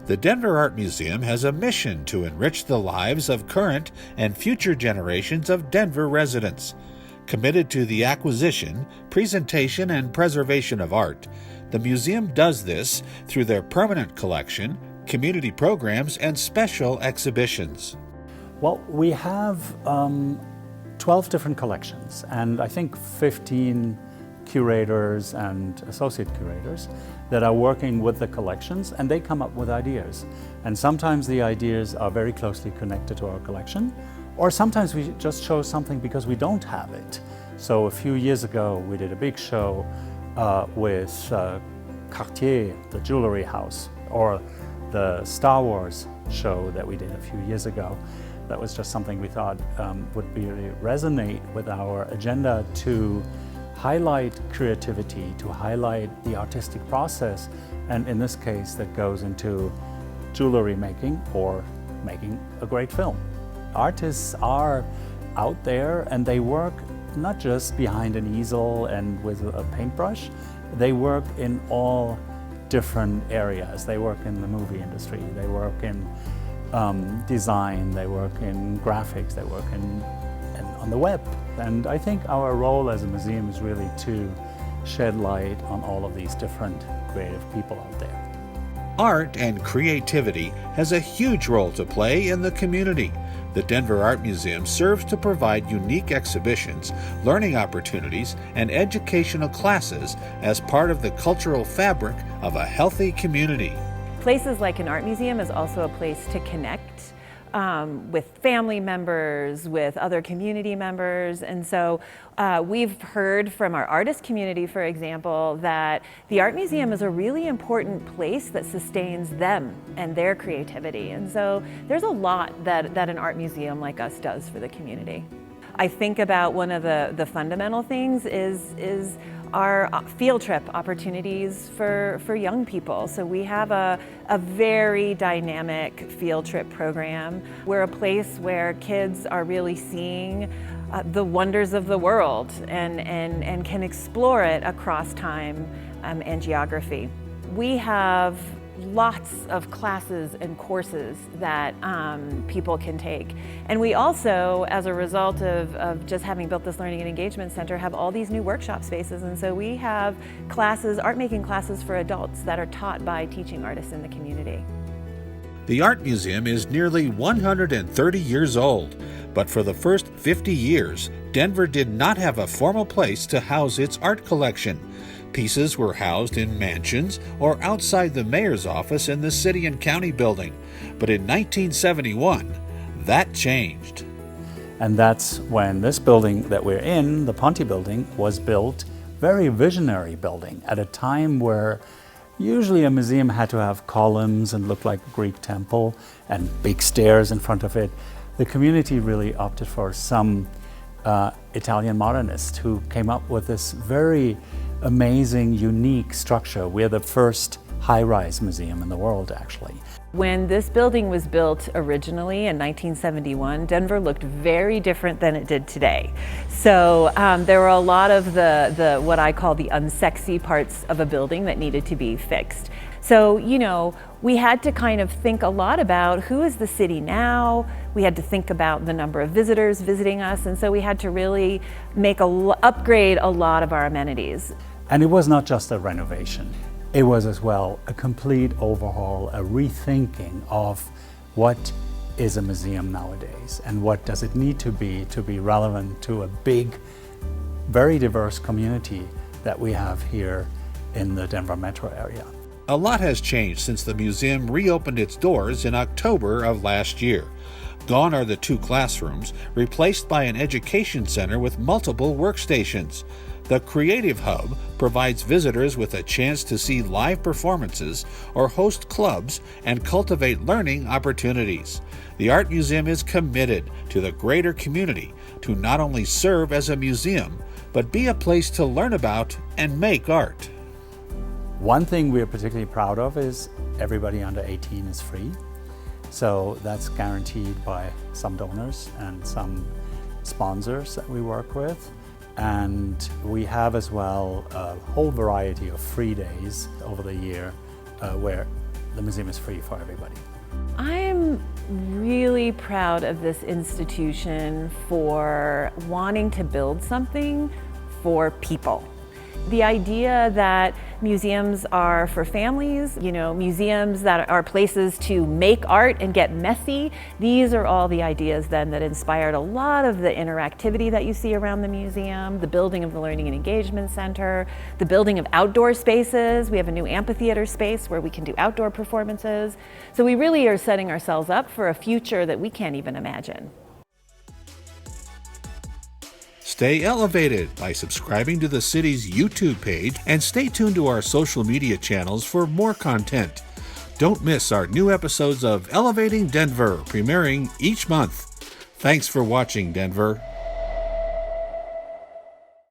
The Denver Art Museum has a mission to enrich the lives of current and future generations of Denver residents. Committed to the acquisition, presentation, and preservation of art, the museum does this through their permanent collection, community programs, and special exhibitions. Well, we have 12 different collections, and I think 15 curators and associate curators that are working with the collections, and they come up with ideas. And sometimes the ideas are very closely connected to our collection, or sometimes we just show something because we don't have it. So a few years ago, we did a big show with Cartier, the jewelry house, or the Star Wars show that we did a few years ago. That was just something we thought would really resonate with our agenda to highlight creativity, to highlight the artistic process, and in this case that goes into jewelry making or making a great film. Artists are out there and they work not just behind an easel and with a paintbrush, they work in all different areas. They work in the movie industry, they work in design, they work in graphics, they work on the web. And I think our role as a museum is really to shed light on all of these different creative people out there. Art and creativity has a huge role to play in the community. The Denver Art Museum serves to provide unique exhibitions, learning opportunities, and educational classes as part of the cultural fabric of a healthy community. Places like an art museum is also a place to connect with family members, with other community members. And so we've heard from our artist community, for example, that the art museum is a really important place that sustains them and their creativity. And so there's a lot that an art museum like us does for the community. I think about one of the fundamental things is our field trip opportunities for young people. So we have a very dynamic field trip program. We're a place where kids are really seeing the wonders of the world and can explore it across time and geography. We have lots of classes and courses that people can take. And we also, as a result of just having built this Learning and Engagement Center, have all these new workshop spaces. And so we have classes, art making classes for adults that are taught by teaching artists in the community. The Art Museum is nearly 130 years old, but for the first 50 years, Denver did not have a formal place to house its art collection. Pieces were housed in mansions or outside the mayor's office in the city and county building. But in 1971, that changed. And that's when this building that we're in, the Ponte building, was built. Very visionary building at a time where usually a museum had to have columns and look like a Greek temple and big stairs in front of it. The community really opted for some Italian modernists who came up with this very amazing, unique structure. We're the first high-rise museum in the world, actually. When this building was built originally in 1971, Denver looked very different than it did today. So there were a lot of the what I call the unsexy parts of a building that needed to be fixed. So, you know, we had to kind of think a lot about who is the city now. We had to think about the number of visitors visiting us, and so we had to really upgrade a lot of our amenities. And it was not just a renovation. It was as well a complete overhaul, a rethinking of what is a museum nowadays and what does it need to be relevant to a big, very diverse community that we have here in the Denver metro area. A lot has changed since the museum reopened its doors in October of last year. Gone are the 2 classrooms, replaced by an education center with multiple workstations. The Creative Hub provides visitors with a chance to see live performances or host clubs and cultivate learning opportunities. The Art Museum is committed to the greater community to not only serve as a museum, but be a place to learn about and make art. One thing we're particularly proud of is everybody under 18 is free. So that's guaranteed by some donors and some sponsors that we work with. And we have as well a whole variety of free days over the year where the museum is free for everybody. I'm really proud of this institution for wanting to build something for people. The idea that museums are for families, museums that are places to make art and get messy, these are all the ideas then that inspired a lot of the interactivity that you see around the museum, the building of the Learning and Engagement Center, the building of outdoor spaces. We have a new amphitheater space where we can do outdoor performances. So we really are setting ourselves up for a future that we can't even imagine. Stay elevated by subscribing to the city's YouTube page and stay tuned to our social media channels for more content. Don't miss our new episodes of Elevating Denver, premiering each month. Thanks for watching, Denver.